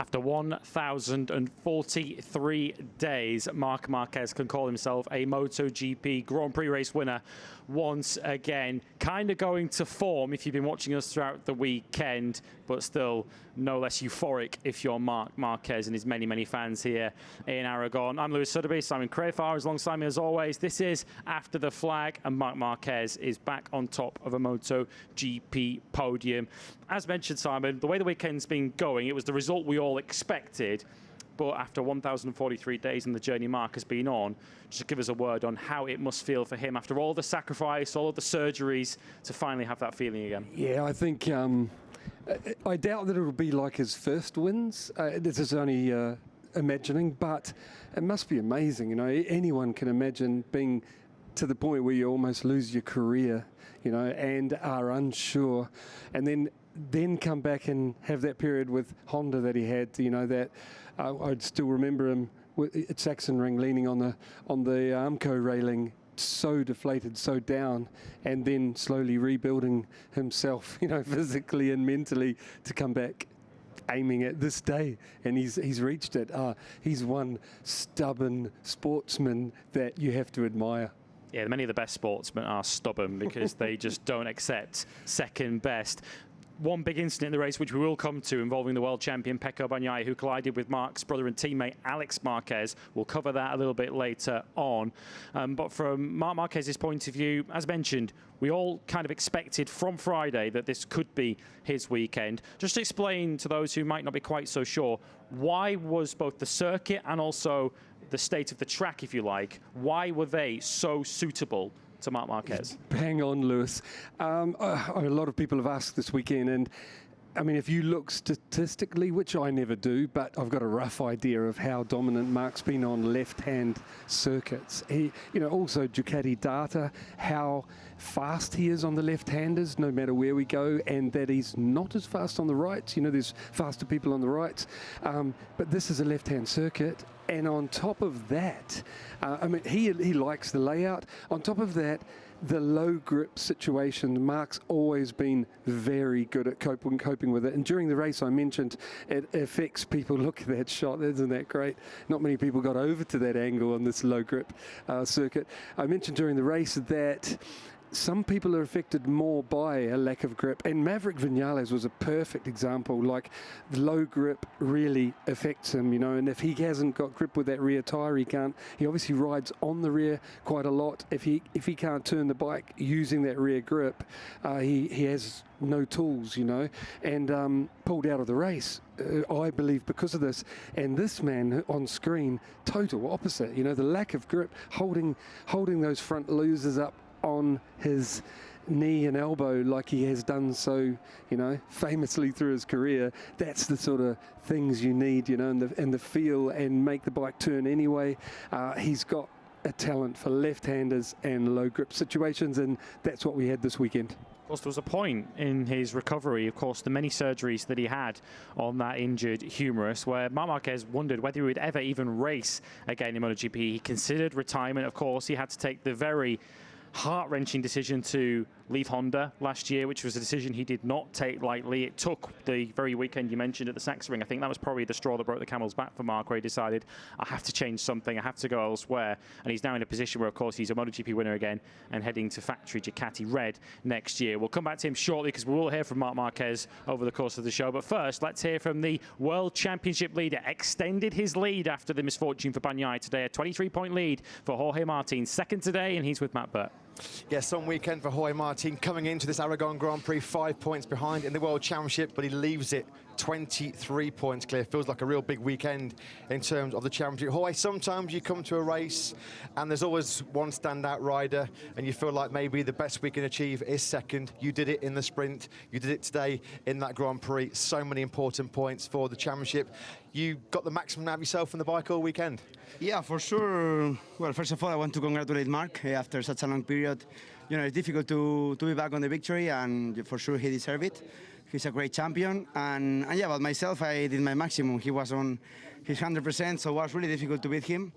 After 1,043 days, Marc Marquez can call himself a MotoGP Grand Prix race winner once again. Kind of going to form if you've been watching us throughout the weekend, but still no less euphoric if you're Marc Marquez and his many, many fans here in Aragon. I'm Suddaby, Simon Crafar is alongside me as always. This is After the Flag, and Marc Marquez is back on top of a MotoGP podium. As mentioned, Simon, the way the weekend's been going, it was the result we all expected. But after 1,043 days in the journey Marc has been on, just give us a word on how it must feel for him after all the sacrifice, all of the surgeries, to finally have that feeling again. Yeah, I think I doubt that it'll be like his first wins. This is only imagining, but it must be amazing. You know, anyone can imagine being to the point where you almost lose your career, you know, and are unsure, and then come back and have that period with Honda that he had. You know, that I'd still remember him at Sachsenring leaning on the Armco railing, so deflated, so down, and then slowly rebuilding himself, you know, physically and mentally to come back aiming at this day, and he's reached it. He's one stubborn sportsman that you have to admire. Yeah, many of the best sportsmen are stubborn because they just don't accept second best. One big incident in the race, which we will come to, involving the world champion Pecco Bagnaia, who collided with Marc's brother and teammate Alex Marquez. We'll cover that a little bit later on. But from Marc Marquez's point of view, as mentioned, we all kind of expected from Friday that this could be his weekend. Just to explain to those who might not be quite so sure, why was both the circuit and also the state of the track, if you like, why were they so suitable to Marc Marquez? Hang on, Lewis. A lot of people have asked this weekend, and I mean, if you look statistically, which I never do, but I've got a rough idea of how dominant Marc's been on left-hand circuits. He, you know, also Ducati data, how fast he is on the left-handers, no matter where we go, and that he's not as fast on the rights. You know, there's faster people on the rights, but this is a left-hand circuit. And on top of that, I mean, he likes the layout. On top of that, the low grip situation, Marc's always been very good at coping with it. And during the race, I mentioned it affects people. Look at that shot, isn't that great? Not many people got over to that angle on this low grip circuit. I mentioned during the race that some people are affected more by a lack of grip, and Maverick Vinales was a perfect example. Like, the low grip really affects him, you know, and if he hasn't got grip with that rear tire, he obviously rides on the rear quite a lot. If he can't turn the bike using that rear grip, he has no tools, you know, and pulled out of the race, I believe, because of this. And this man on screen, total opposite, you know, the lack of grip, holding those front losers up on his knee and elbow like he has done so, you know, famously through his career. That's the sort of things you need, you know, and the feel and make the bike turn anyway. He's got a talent for left-handers and low grip situations, and that's what we had this weekend. Of course, there was a point in his recovery, of course, the many surgeries that he had on that injured humerus, where Marc Marquez wondered whether he would ever even race again in MotoGP. He considered retirement, of course. He had to take the very heart-wrenching decision to leave Honda last year, which was a decision he did not take lightly. It took the very weekend you mentioned at the Sachsenring. I think that was probably the straw that broke the camel's back for Marc, where he decided, I have to change something, I have to go elsewhere. And he's now in a position where, of course, he's a MotoGP winner again and heading to factory Ducati Red next year. We'll come back to him shortly because we will hear from Marc Marquez over the course of the show. But first, let's hear from the World Championship leader. Extended his lead after the misfortune for Bagnaia today. A 23-point lead for Jorge Martin. Second today, and he's with Matt Burt. Yeah, some weekend for Jorge Martin, coming into this Aragon Grand Prix 5 points behind in the World Championship, but he leaves it 23 points clear. Feels like a real big weekend in terms of the championship. Jorge, sometimes you come to a race and there's always one standout rider and you feel like maybe the best we can achieve is second. You did it in the sprint. You did it today in that Grand Prix. So many important points for the championship. You got the maximum out of yourself on the bike all weekend. Yeah, for sure. Well, first of all, I want to congratulate Marc after such a long period. You know, it's difficult to be back on the victory, and for sure he deserved it. He's a great champion, and yeah, but myself, I did my maximum. He was on his 100%, so it was really difficult to beat him.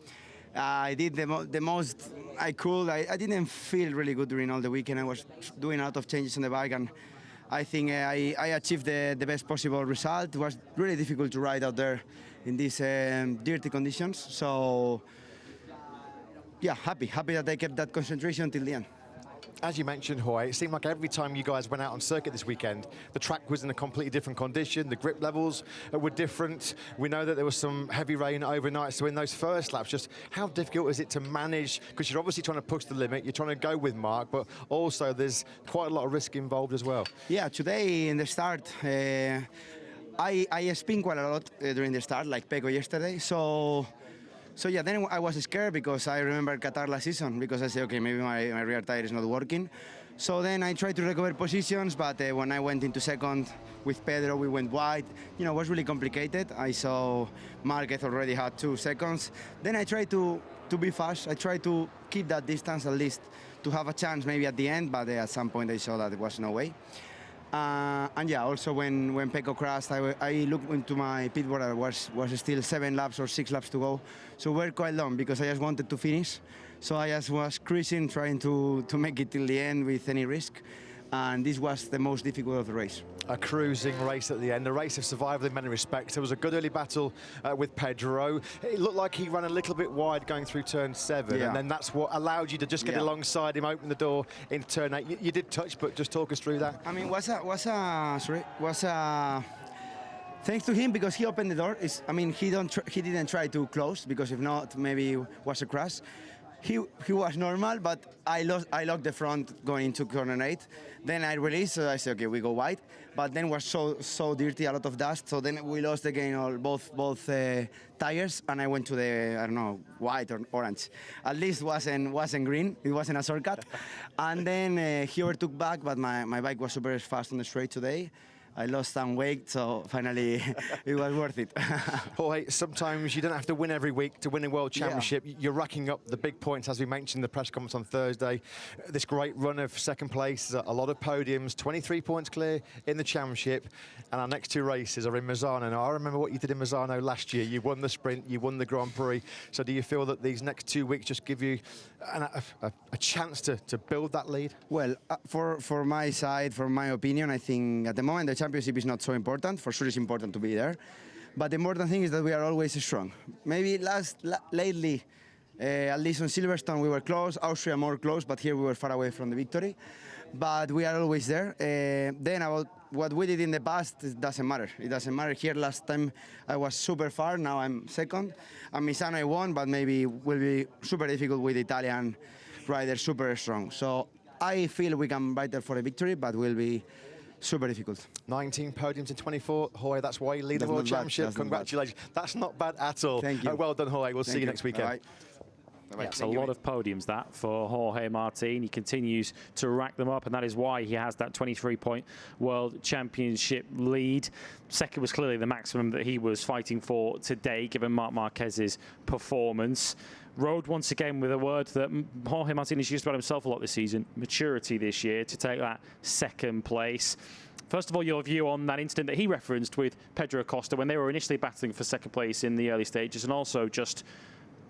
I did the most I could. I didn't feel really good during all the weekend. I was doing a lot of changes on the bike, and I think I achieved the best possible result. It was really difficult to ride out there in these dirty conditions. So, yeah, happy that I kept that concentration till the end. As you mentioned, Jorge, it seemed like every time you guys went out on circuit this weekend, the track was in a completely different condition, the grip levels were different. We know that there was some heavy rain overnight, so in those first laps, just how difficult is it to manage, because you're obviously trying to push the limit, you're trying to go with Mark, but also there's quite a lot of risk involved as well. Yeah, today in the start, I spin quite a lot during the start, like Pecco yesterday, So yeah, then I was scared because I remember Qatar last season, because I said, okay, maybe my rear tire is not working. So then I tried to recover positions, but when I went into second with Pedro, we went wide. You know, it was really complicated. I saw Marquez already had 2 seconds. Then I tried to be fast. I tried to keep that distance at least to have a chance maybe at the end, but at some point I saw that there was no way. And yeah, also when Pecco crashed, I looked into my pit board. There was still 7 laps or 6 laps to go. So we're quite long because I just wanted to finish. So I just was cruising, trying to make it till the end with any risk. And this was the most difficult of the race. A cruising race at the end, a race of survival in many respects. There was a good early battle with Pedro. It looked like he ran a little bit wide going through turn 7, and then that's what allowed you to just get alongside him, open the door into turn 8. You did touch, but just talk us through that. I mean, thanks to him because he opened the door. He didn't try to close, because if not, maybe it was a crash. He was normal, but I locked the front going into corner 8. Then I released, so I said, okay, we go wide. But then was so dirty, a lot of dust. So then we lost again both tires, and I went to the, I don't know, white or orange. At least wasn't green. It wasn't a shortcut. And then he overtook back, but my bike was super fast on the straight today. I lost some weight, so finally it was worth it. Jorge, sometimes you don't have to win every week to win a World Championship. Yeah. You're racking up the big points, as we mentioned in the press conference on Thursday. This great run of second place, a lot of podiums, 23 points clear in the championship, and our next 2 races are in Misano. Now, I remember what you did in Misano last year. You won the sprint, you won the Grand Prix. So do you feel that these next 2 weeks just give you a chance to build that lead? Well, for my side, for my opinion, I think at the moment the championship is not so important. For sure it's important to be there. But the important thing is that we are always strong. Maybe lately, at least on Silverstone, we were close. Austria more close, but here we were far away from the victory. But we are always there. Then about what we did in the past, it doesn't matter. It doesn't matter. Here last time I was super far, now I'm second. And Misano I won, but maybe will be super difficult with Italian riders, super strong. So I feel we can battle for a victory, but will be super difficult. 19 podiums in 24. Jorge, that's why you lead the World Championship. Congratulations. That's not bad at all. Thank you. Well done, Jorge. We'll see you next weekend. Bye. Yes, a lot of podiums that for Jorge Martin. He continues to rack them up, and that is why he has that 23-point World Championship lead. Second was clearly the maximum that he was fighting for today, given Marc Marquez's performance. Rode once again with a word that Jorge Martin has used about himself a lot this season, maturity this year, to take that second place. First of all, your view on that incident that he referenced with Pedro Acosta when they were initially battling for second place in the early stages, and also just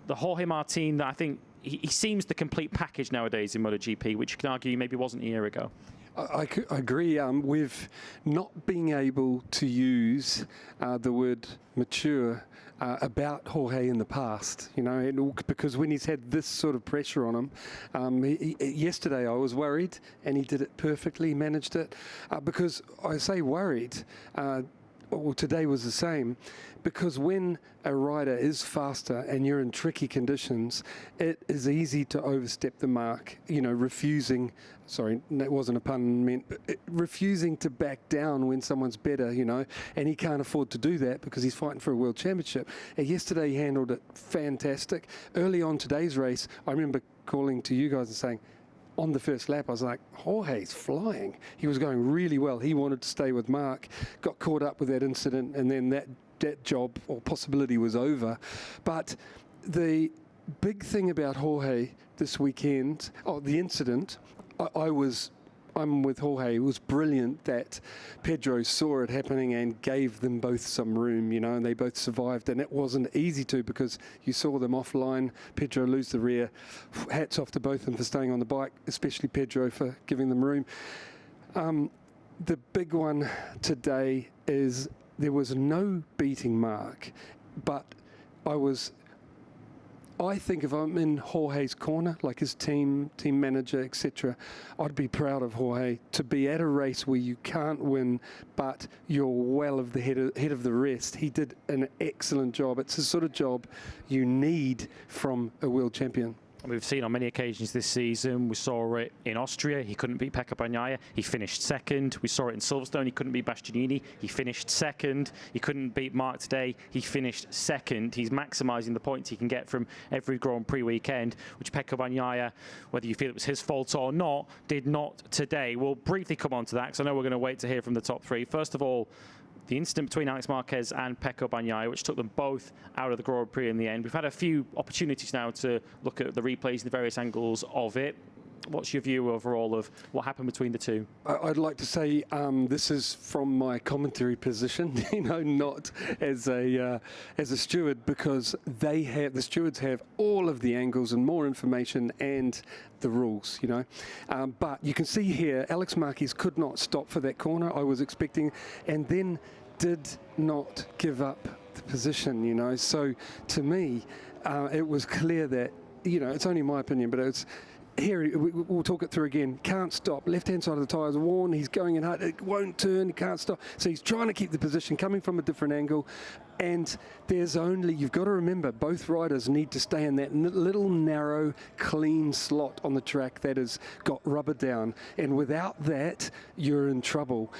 the Jorge Martin that I think he seems the complete package nowadays in MotoGP, which you can argue maybe wasn't a year ago. I agree with not being able to use the word mature about Jorge in the past, you know, because when he's had this sort of pressure on him, yesterday I was worried, and he did it perfectly, he managed it, because I say worried, well, today was the same, because when a rider is faster and you're in tricky conditions, it is easy to overstep the mark, you know, refusing, sorry, that wasn't a pun meant, but refusing to back down when someone's better, you know, and he can't afford to do that because he's fighting for a world championship. And yesterday he handled it fantastic. Early on today's race, I remember calling to you guys and saying, on the first lap, I was like, Jorge's flying. He was going really well. He wanted to stay with Mark, got caught up with that incident, and then that job or possibility was over. But the big thing about Jorge this weekend, the incident, I'm with Jorge. It was brilliant that Pedro saw it happening and gave them both some room, you know, and they both survived. And it wasn't easy to, because you saw them offline, Pedro lose the rear. Hats off to both of them for staying on the bike, especially Pedro for giving them room. the big one today is there was no beating Mark, but I think if I'm in Jorge's corner, like his team manager, etc., I'd be proud of Jorge to be at a race where you can't win, but you're well of the head of the rest. He did an excellent job. It's the sort of job you need from a world champion. We've seen on many occasions this season. We saw it in Austria. He couldn't beat Pecco Bagnaia. He finished second. We saw it in Silverstone. He couldn't beat Bastianini. He finished second. He couldn't beat Mark today. He finished second. He's maximising the points he can get from every Grand Prix weekend, which Pecco Bagnaia, whether you feel it was his fault or not, did not today. We'll briefly come on to that because I know we're going to wait to hear from the top three. First of all, the incident between Alex Marquez and Pecco Bagnaia, which took them both out of the Grand Prix in the end. We've had a few opportunities now to look at the replays and the various angles of it. What's your view overall of what happened between the two? I'd like to say this is from my commentary position, not as a steward, because the stewards have all of the angles and more information and the rules, But you can see here, Alex Marquez could not stop for that corner. I was expecting, and then did not give up the position, So to me, it was clear that, it's only my opinion, but it's. Here, we'll talk it through again. Can't stop. Left-hand side of the tyres worn. He's going in hard. It won't turn. He can't stop. So he's trying to keep the position, coming from a different angle. And you've got to remember, both riders need to stay in that little narrow, clean slot on the track that has got rubber down. And without that, you're in trouble.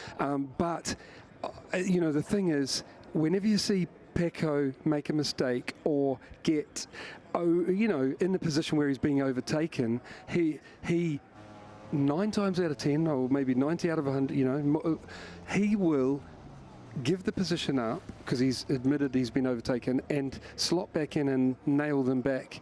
But the thing is, whenever you see Pecco make a mistake or get in the position where he's being overtaken, he 9 times out of 10, or maybe 90 out of 100, he will give the position up because he's admitted he's been overtaken and slot back in and nail them back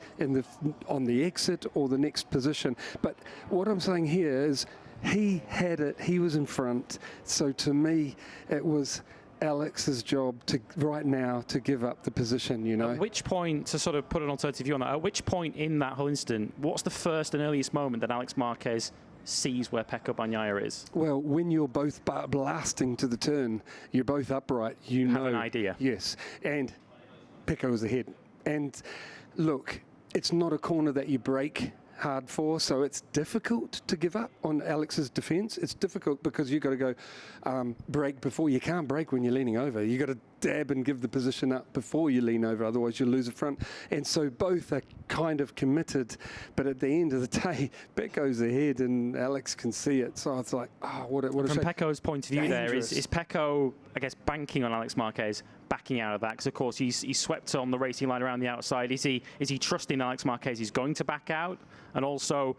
on the exit or the next position. But what I'm saying here is he had it, he was in front. So to me, it was Alex's job right now to give up the position, At which point, to sort of put an alternative view on that, at which point in that whole incident, what's the first and earliest moment that Alex Marquez sees where Pecco Bagnaia is? Well, when you're both blasting to the turn, you're both upright, have an idea. Yes, and Pecco was ahead. And look, it's not a corner that you brake hard for, so it's difficult to give up on Alex's defence. It's difficult because you've got to go brake before. You can't brake when you're leaning over. You've got to dab and give the position up before you lean over, otherwise you'll lose a front. And so both are kind of committed, but at the end of the day, Pecco's ahead and Alex can see it. So it's like, what a From shame. Pecco's point of view, Dangerous. is Pecco, I guess, banking on Alex Marquez, backing out of that? Because of course he's swept on the racing line around the outside. Is he trusting Alex Marquez is going to back out? And also,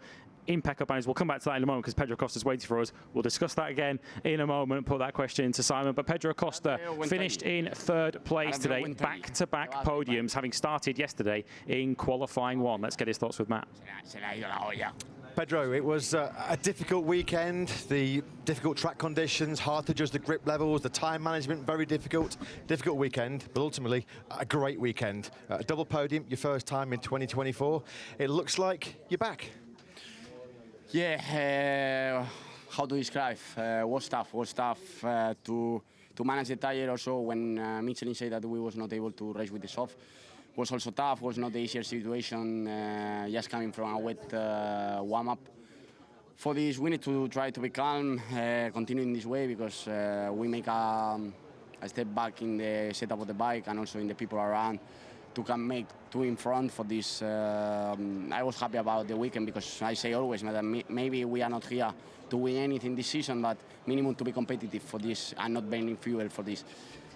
in Pecco Bagnaia, we'll come back to that in a moment because Pedro Acosta's waiting for us. We'll discuss that again in a moment, put that question to Simon. But Pedro Acosta finished in third place today, back-to-back podiums, having started yesterday in qualifying one. Let's get his thoughts with Matt. Pedro, it was a difficult weekend, the difficult track conditions, hard to judge the grip levels, the time management, very difficult weekend, but ultimately a great weekend. A double podium, your first time in 2024. It looks like you're back. Yeah, how to describe? Was tough to manage the tire also when Michelin said that we was not able to race with the soft. Was also tough, was not the easier situation, just coming from a wet warm-up. For this, we need to try to be calm, continue in this way, because we make a step back in the setup of the bike and also in the people around to come make two in front for this. I was happy about the weekend because I say always that maybe we are not here to win anything this season, but minimum to be competitive for this and not burning fuel for this.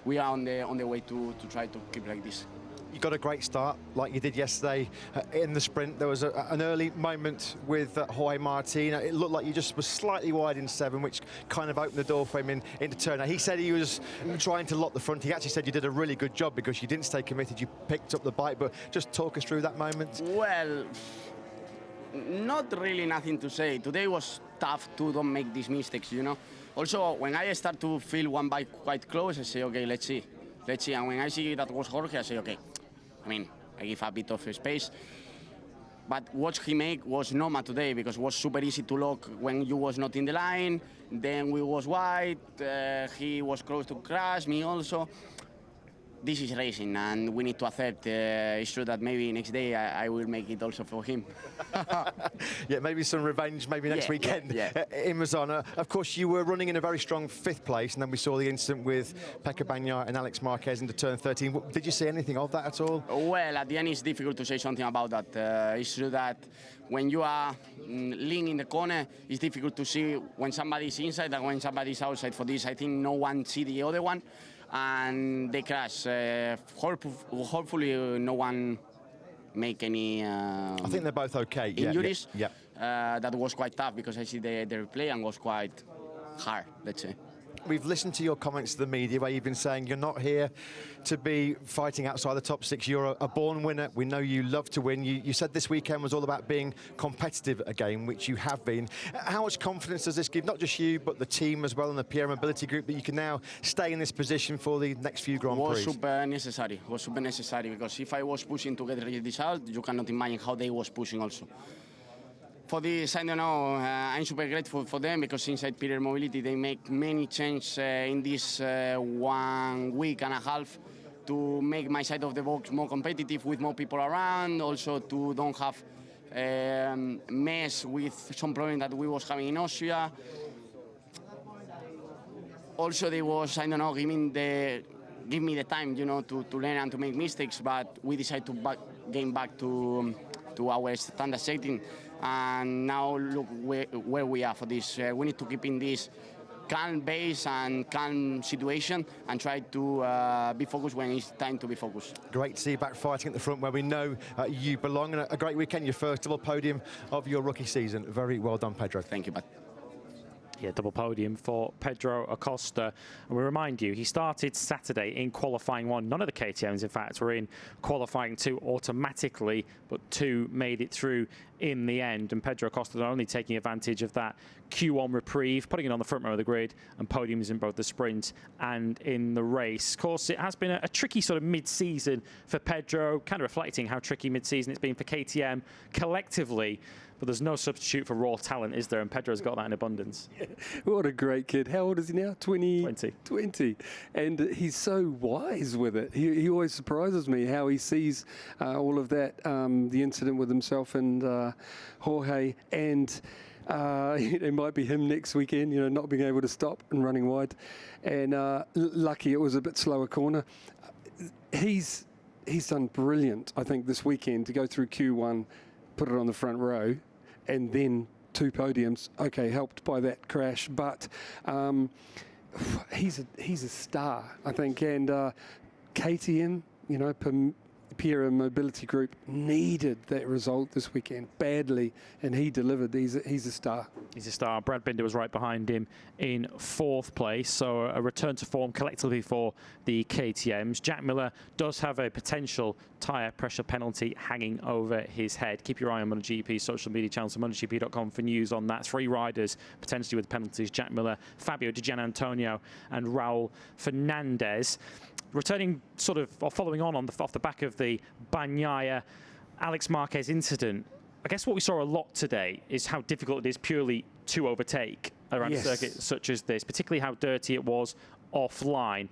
We are on the way to try to keep like this. You got a great start, like you did yesterday in the sprint. There was an early moment with Jorge Martin. It looked like you just were slightly wide in 7, which kind of opened the door for him into turn. Now, he said he was trying to lock the front. He actually said you did a really good job because you didn't stay committed. You picked up the bike, but just talk us through that moment. Well, not really nothing to say. Today was tough to don't make these mistakes, Also, when I start to feel one bike quite close, I say, okay, let's see. And when I see that was Jorge, I say, okay. I give a bit of space. But what he made was normal today because it was super easy to lock when you was not in the line. Then we was wide. He was close to crash me also. This is racing, and we need to accept. It's true that maybe next day I will make it also for him. Yeah, maybe some revenge, maybe next weekend in Mazana. Of course, you were running in a very strong 5th place, and then we saw the incident with Pecco Bagnaia and Alex Marquez into turn 13. Did you see anything of that at all? Well, at the end, it's difficult to say something about that. It's true that when you are lean in the corner, it's difficult to see when somebody's inside and when somebody's outside. For this, I think no one see the other one. And they crash. Hopefully, no one make any. I think they're both okay. Injuries. Yeah. That was quite tough because I see the replay and was quite hard. Let's say. We've listened to your comments to the media where you've been saying you're not here to be fighting outside the top 6. You're a born winner. We know you love to win. You said this weekend was all about being competitive again, which you have been. How much confidence does this give, not just you, but the team as well and the PR Mobility Group, that you can now stay in this position for the next few Grand Prix? Was super necessary because if I was pushing to get the result, you cannot imagine how they was pushing also. For this, I don't know, I'm super grateful for them because inside PR Mobility they make many changes in this 1 week and a half to make my side of the box more competitive with more people around, also to don't have mess with some problem that we was having in Austria. Also they was, I don't know, give me the time, you know, to learn and to make mistakes, but we decided to gain back to our standard setting. And now look where we are for this. We need to keep in this calm base and calm situation and try to be focused when it's time to be focused. Great to see you back fighting at the front where we know you belong. And a great weekend, your first double podium of your rookie season. Very well done, Pedro. Thank you, bud. Yeah, double podium for Pedro Acosta. And we remind you, he started Saturday in qualifying 1. None of the KTMs, in fact, were in qualifying 2 automatically, but 2 made it through in the end. And Pedro Acosta not only taking advantage of that Q1 reprieve, putting it on the front row of the grid, and podiums in both the sprint and in the race. Of course, it has been a tricky sort of mid-season for Pedro, kind of reflecting how tricky mid-season it's been for KTM collectively. But there's no substitute for raw talent, is there? And Pedro's got that in abundance. Yeah. What a great kid. How old is he now? 20? 20. And he's so wise with it. He always surprises me how he sees all of that, the incident with himself and Jorge. And it might be him next weekend, you know, not being able to stop and running wide. And lucky it was a bit slower corner. He's done brilliant, I think, this weekend to go through Q1, put it on the front row, and then 2 podiums. Okay, helped by that crash, but he's a star, I think. And KTM, you know, PR Mobility Group needed that result this weekend badly, and he delivered. He's a star. He's a star. Brad Binder was right behind him in 4th place, so a return to form collectively for the KTMs. Jack Miller does have a potential tyre pressure penalty hanging over his head. Keep your eye on MotoGP's social media channels and MotoGP.com for news on that. 3 riders potentially with penalties: Jack Miller, Fabio Di Gianantonio, and Raul Fernandez. Returning sort of, or following on off the back of the Bagnaia Alex Marquez incident, I guess what we saw a lot today is how difficult it is purely to overtake around a circuit such as this, particularly how dirty it was offline.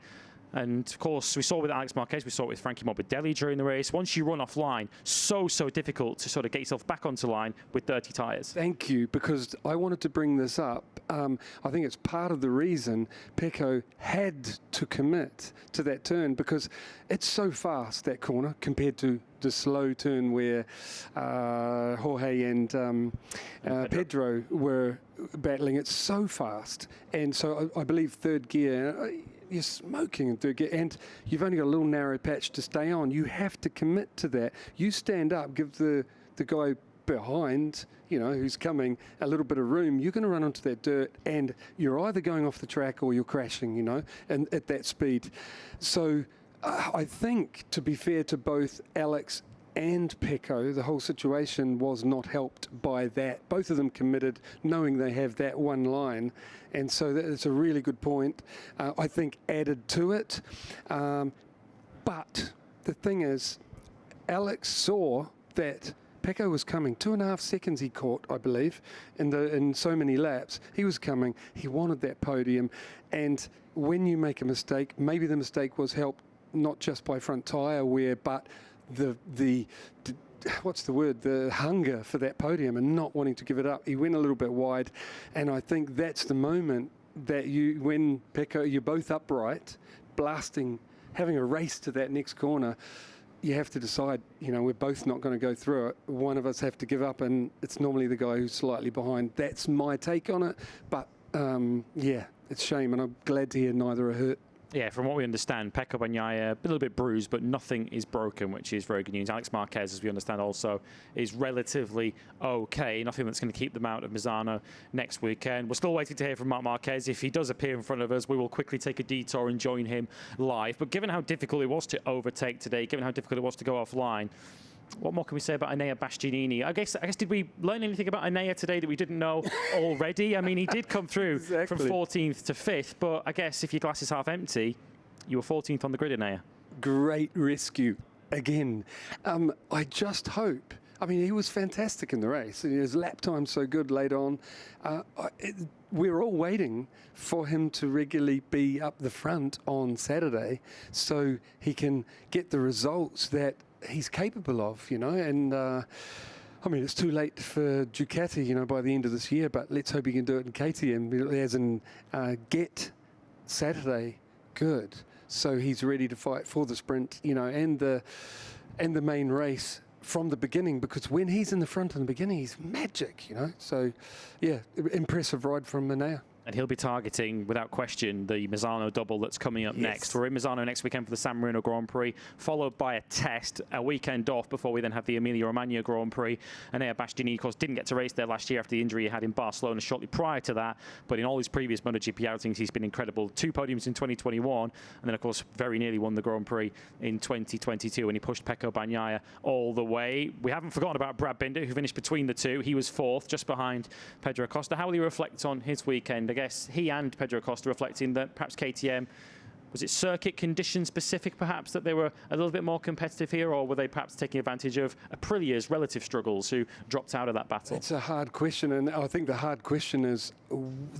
And of course, we saw with Alex Marquez, we saw it with Frankie Morbidelli during the race. Once you run offline, so difficult to sort of get yourself back onto line with dirty tyres. Thank you, because I wanted to bring this up. I think it's part of the reason Pecco had to commit to that turn, because it's so fast, that corner, compared to the slow turn where Jorge and Pedro were battling. It's so fast. And so I believe 3rd gear, you're smoking in 3rd gear, and you've only got a little narrow patch to stay on. You have to commit to that. You stand up, give the guy behind, you know, who's coming, a little bit of room. You're going to run onto that dirt, and you're either going off the track or you're crashing, you know, and at that speed. So I think, to be fair to both Alex and Pecco, the whole situation was not helped by that. Both of them committed, knowing they have that one line. And so that's a really good point, I think, added to it. But the thing is, Alex saw that Pecco was coming. 2.5 seconds he caught, I believe, in so many laps. He was coming. He wanted that podium. And when you make a mistake, maybe the mistake was helped not just by front tyre wear, but the what's the word? The hunger for that podium and not wanting to give it up. He went a little bit wide, and I think that's the moment that when Pecco, you're both upright, blasting, having a race to that next corner, you have to decide, we're both not going to go through it. One of us have to give up, and it's normally the guy who's slightly behind. That's my take on it, but yeah, it's a shame, and I'm glad to hear neither are hurt. Yeah, from what we understand, Pecco Bagnaia, a little bit bruised, but nothing is broken, which is very good news. Alex Marquez, as we understand also, is relatively okay. Nothing that's going to keep them out of Misano next weekend. We're still waiting to hear from Marc Marquez. If he does appear in front of us, we will quickly take a detour and join him live. But given how difficult it was to overtake today, given how difficult it was to go offline, what more can we say about Enea Bastianini? I guess did we learn anything about Enea today that we didn't know already? I mean, he did come through from 14th to 5th, but I guess if your glass is half empty, you were 14th on the grid, Enea. Great rescue again. I just hope. I mean, he was fantastic in the race. His lap time so good late on. We're all waiting for him to regularly be up the front on Saturday so he can get the results that he's capable of, and I mean, it's too late for Ducati, by the end of this year, but let's hope he can do it in KTM, as in get Saturday good, so he's ready to fight for the sprint, and the main race from the beginning, because when he's in the front in the beginning, he's magic, so yeah, impressive ride from Enea. And he'll be targeting, without question, the Misano double that's coming up next. We're in Misano next weekend for the San Marino Grand Prix, followed by a test, a weekend off before we then have the Emilia-Romagna Grand Prix. And Enea Bastianini, of course, didn't get to race there last year after the injury he had in Barcelona shortly prior to that. But in all his previous MotoGP outings, he's been incredible. 2 podiums in 2021, and then, of course, very nearly won the Grand Prix in 2022 when he pushed Pecco Bagnaia all the way. We haven't forgotten about Brad Binder, who finished between the two. He was 4th, just behind Pedro Acosta. How will he reflect on his weekend? I guess he and Pedro Acosta reflecting that perhaps KTM, was it circuit condition specific perhaps, that they were a little bit more competitive here, or were they perhaps taking advantage of Aprilia's relative struggles, who dropped out of that battle? It's a hard question, and I think the hard question is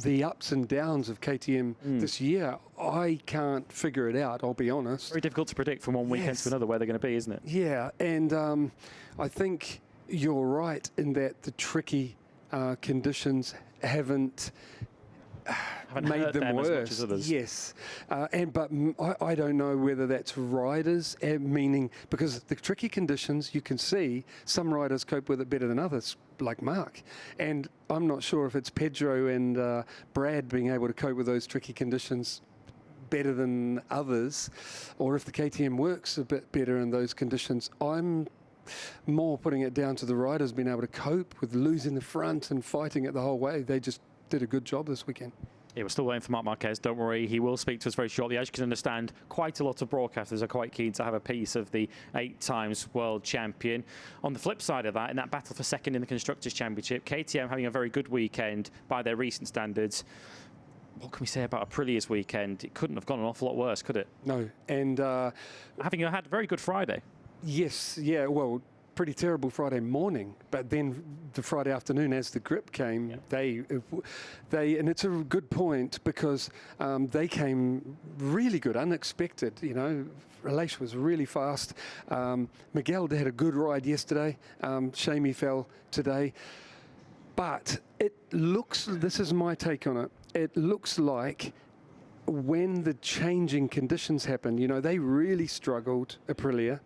the ups and downs of KTM this year. I can't figure it out, I'll be honest. Very difficult to predict from one weekend to another where they're going to be, isn't it? Yeah, and I think you're right in that the tricky conditions haven't made them worse. as much as others. Yes, but I don't know whether that's riders, meaning because the tricky conditions, you can see some riders cope with it better than others, like Mark. And I'm not sure if it's Pedro and Brad being able to cope with those tricky conditions better than others, or if the KTM works a bit better in those conditions. I'm more putting it down to the riders being able to cope with losing the front and fighting it the whole way. They just did a good job this weekend. Yeah, we're still waiting for Marc Marquez. Don't worry, he will speak to us very shortly. As you can understand, quite a lot of broadcasters are quite keen to have a piece of the 8 times world champion. On the flip side of that, in that battle for second in the Constructors' Championship, KTM having a very good weekend by their recent standards. What can we say about Aprilia's weekend? It couldn't have gone an awful lot worse, could it? No, and having had a very good Friday. Yes, yeah, well, pretty terrible Friday morning, but then the Friday afternoon, as the grip came, they, and it's a good point, because they came really good, unexpected. Relation was really fast. Miguel had a good ride yesterday. Shame he fell today, but it looks. This is my take on it. It looks like when the changing conditions happened, they really struggled, Aprilia,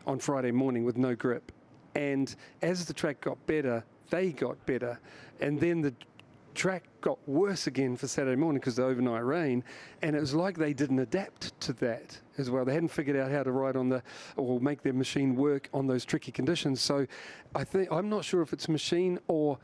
on Friday morning with no grip. And as the track got better, they got better. And then the track got worse again for Saturday morning because of the overnight rain. And it was like they didn't adapt to that as well. They hadn't figured out how to ride on or make their machine work on those tricky conditions. So I'm not sure if it's machine or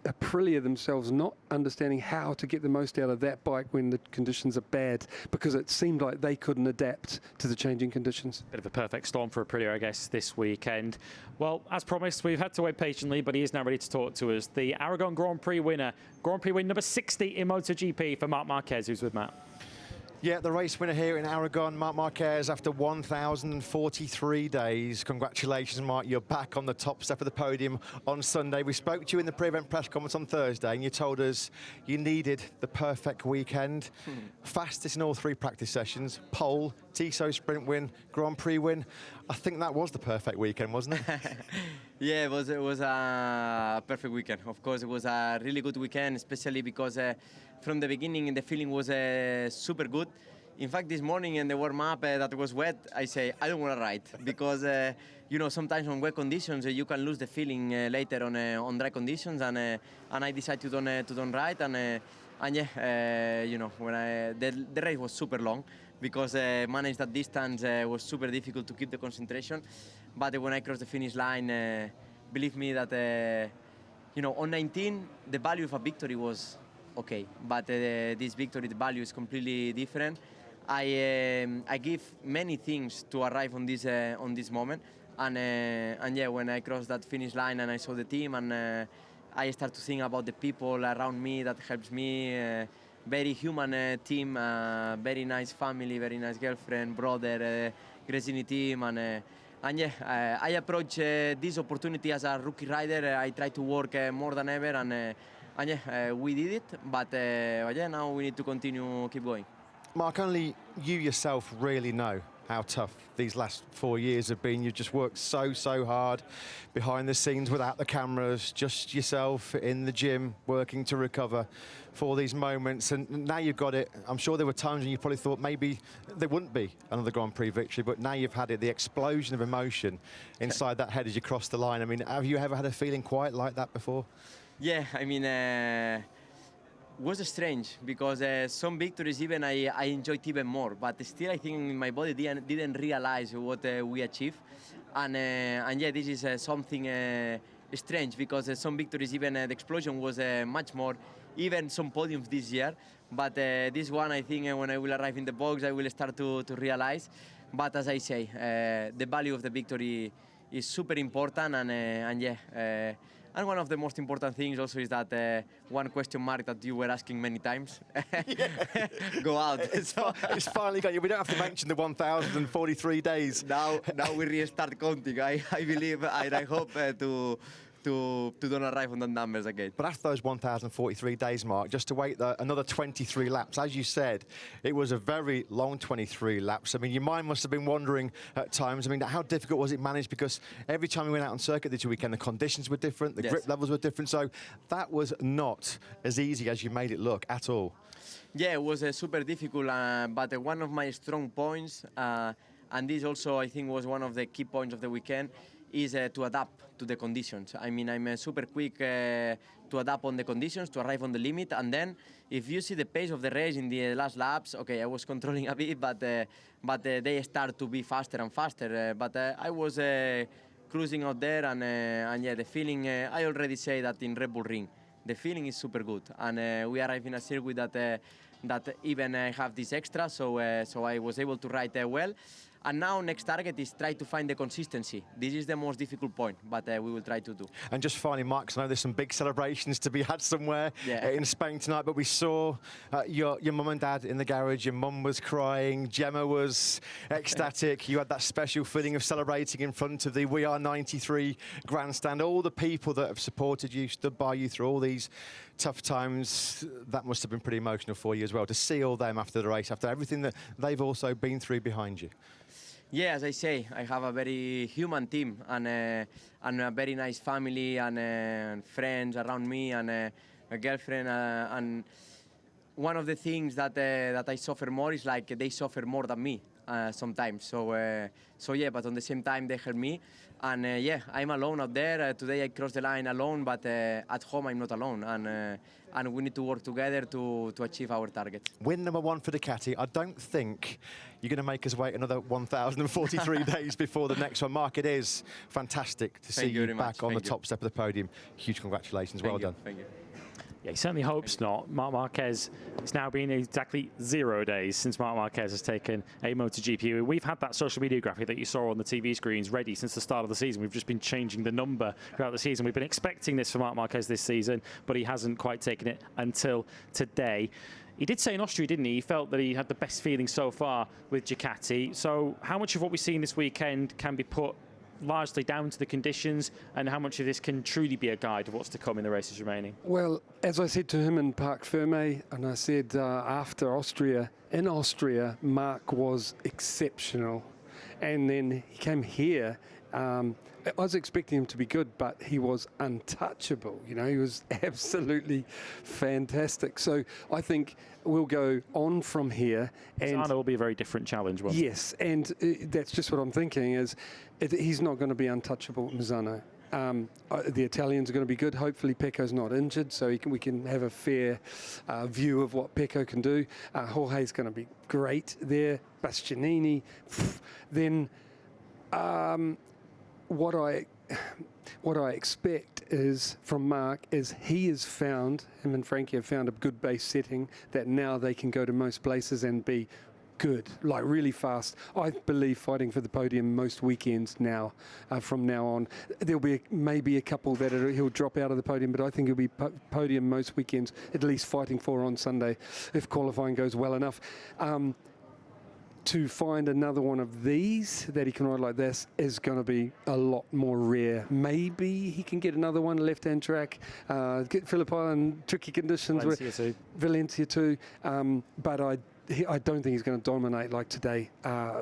Aprilia themselves not understanding how to get the most out of that bike when the conditions are bad, because it seemed like they couldn't adapt to the changing conditions. Bit of a perfect storm for Aprilia, I guess, this weekend. Well, as promised, we've had to wait patiently, but he is now ready to talk to us. The Aragon Grand Prix winner, Grand Prix win number 60 in MotoGP for Marc Marquez, who's with Matt. Yeah, the race winner here in Aragon, Marc Marquez, after 1,043 days. Congratulations, Marc. You're back on the top step of the podium on Sunday. We spoke to you in the pre-event press conference on Thursday, and you told us you needed the perfect weekend. Fastest in all 3 practice sessions, pole, Tissot sprint win, Grand Prix win. I think that was the perfect weekend, wasn't it? Yeah, it was a perfect weekend. Of course, it was a really good weekend, especially because from the beginning the feeling was super good. In fact, this morning in the warm-up that was wet, I say I don't want to ride because you know, sometimes on wet conditions you can lose the feeling later on dry conditions, and I decided to don't ride, and yeah, you know, when the race was super long because manage that distance was super difficult to keep the concentration. But when I crossed the finish line, believe me that you know, on 19 the value of a victory was okay, but this victory, the value is completely different. I give many things to arrive on this moment, and yeah, when I crossed that finish line and I saw the team, and I start to think about the people around me that helps me. Very human team, very nice family, very nice girlfriend, brother, Gresini team, and yeah, I approach this opportunity as a rookie rider. I try to work more than ever, and yeah, we did it, but yeah, now we need to continue, keep going. Marc, only you yourself really know how tough these last 4 years have been. You've just worked so hard behind the scenes without the cameras, just yourself in the gym working to recover for these moments, and now you've got it. I'm sure there were times when you probably thought maybe there wouldn't be another Grand Prix victory, but now you've had it, the explosion of emotion inside that head as you cross the line. I mean, have you ever had a feeling quite like that before? Yeah, I mean, was strange because some victories even I enjoyed even more, but still I think my body didn't realize what we achieved, and yeah, this is something strange because some victories even the explosion was much more, even some podiums this year, but this one I think when I will arrive in the box I will start to realize. But as I say, the value of the victory is super important, and yeah. And one of the most important things also is that one question mark that you were asking many times. Go out. It's finally gone. We don't have to mention the 1,043 days. Now we restart counting. I believe and I hope to don't arrive on the numbers again. But after those 1,043 days, Marc, just to wait another 23 laps, as you said, it was a very long 23 laps. I mean, your mind must have been wandering at times. I mean, how difficult was it managed? Because every time we went out on circuit this weekend, the conditions were different, the grip levels were different. So that was not as easy as you made it look at all. Yeah, it was super difficult, but one of my strong points, and this also I think was one of the key points of the weekend, is to adapt to the conditions. I mean, I'm super quick to adapt on the conditions, to arrive on the limit, and then if you see the pace of the race in the last laps, okay, I was controlling a bit, but they start to be faster and faster. But I was cruising out there, and yeah, the feeling, I already say that in Red Bull Ring, the feeling is super good, and we arrive in a circuit that even have this extra, so I was able to ride well. And now next target is try to find the consistency. This is the most difficult point, but we will try to do. And just finally, Marc, 'cause I know there's some big celebrations to be had somewhere in Spain tonight, but we saw your mum and dad in the garage. Your mum was crying, Gemma was ecstatic. You had that special feeling of celebrating in front of the We Are 93 grandstand. All the people that have supported you, stood by you through all these tough times, that must have been pretty emotional for you as well, to see all them after the race, after everything that they've also been through behind you. Yeah, as I say, I have a very human team and a very nice family and friends around me and a girlfriend. And one of the things that I suffer more is like they suffer more than me sometimes. So yeah, but on the same time they help me. And yeah, I'm alone out there. Today I crossed the line alone, but at home I'm not alone. And we need to work together to achieve our targets. Win number 1 for Ducati. I don't think you're going to make us wait another 1,043 days before the next one. Marc, it is fantastic to see you back on the top step of the podium. Huge congratulations. Well done. Thank you. Yeah, he certainly hopes not. Marc Marquez, it's now been exactly 0 days since Marc Marquez has taken a MotoGP. We've had that social media graphic that you saw on the TV screens ready since the start of the season. We've just been changing the number throughout the season. We've been expecting this for Marc Marquez this season, but he hasn't quite taken it until today. He did say in Austria, didn't he? He felt that he had the best feeling so far with Ducati. So how much of what we've seen this weekend can be put largely down to the conditions, and how much of this can truly be a guide of what's to come in the races remaining? Well, as I said to him in Parc Ferme, and I said after Austria, in Austria, Mark was exceptional. And then he came here. I was expecting him to be good, but he was untouchable. You know, he was absolutely fantastic. So I think we'll go on from here. And Misano will be a very different challenge, won't it? Yes, and that's just what I'm thinking is he's not going to be untouchable, Misano. The Italians are going to be good. Hopefully Pecco's not injured, so we can have a fair view of what Pecco can do. Jorge's going to be great there. Bastianini. Then what I expect is from Mark is him and Frankie have found a good base setting that now they can go to most places and be good, like really fast. I believe fighting for the podium most weekends now, from now on. There'll be maybe a couple that he'll drop out of the podium, but I think he'll be podium most weekends, at least fighting for on Sunday, if qualifying goes well enough. To find another one of these that he can ride like this is going to be a lot more rare. Maybe he can get another one, left-hand track, get Phillip Island, tricky conditions. Valencia too. But I don't think he's going to dominate like today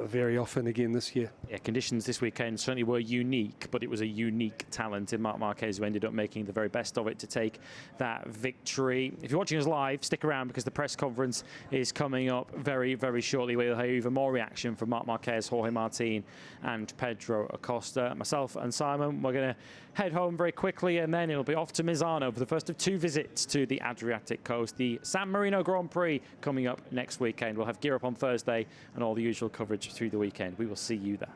very often again this year. Yeah, conditions this weekend certainly were unique, but it was a unique talent in Marc Marquez who ended up making the very best of it to take that victory. If you're watching us live, stick around because the press conference is coming up very, very shortly. We'll hear even more reaction from Marc Marquez, Jorge Martin and Pedro Acosta. Myself and Simon, we're going to head home very quickly, and then it'll be off to Misano for the first of 2 visits to the Adriatic coast. The San Marino Grand Prix coming up next weekend. We'll have Gear Up on Thursday and all the usual coverage through the weekend. We will see you there.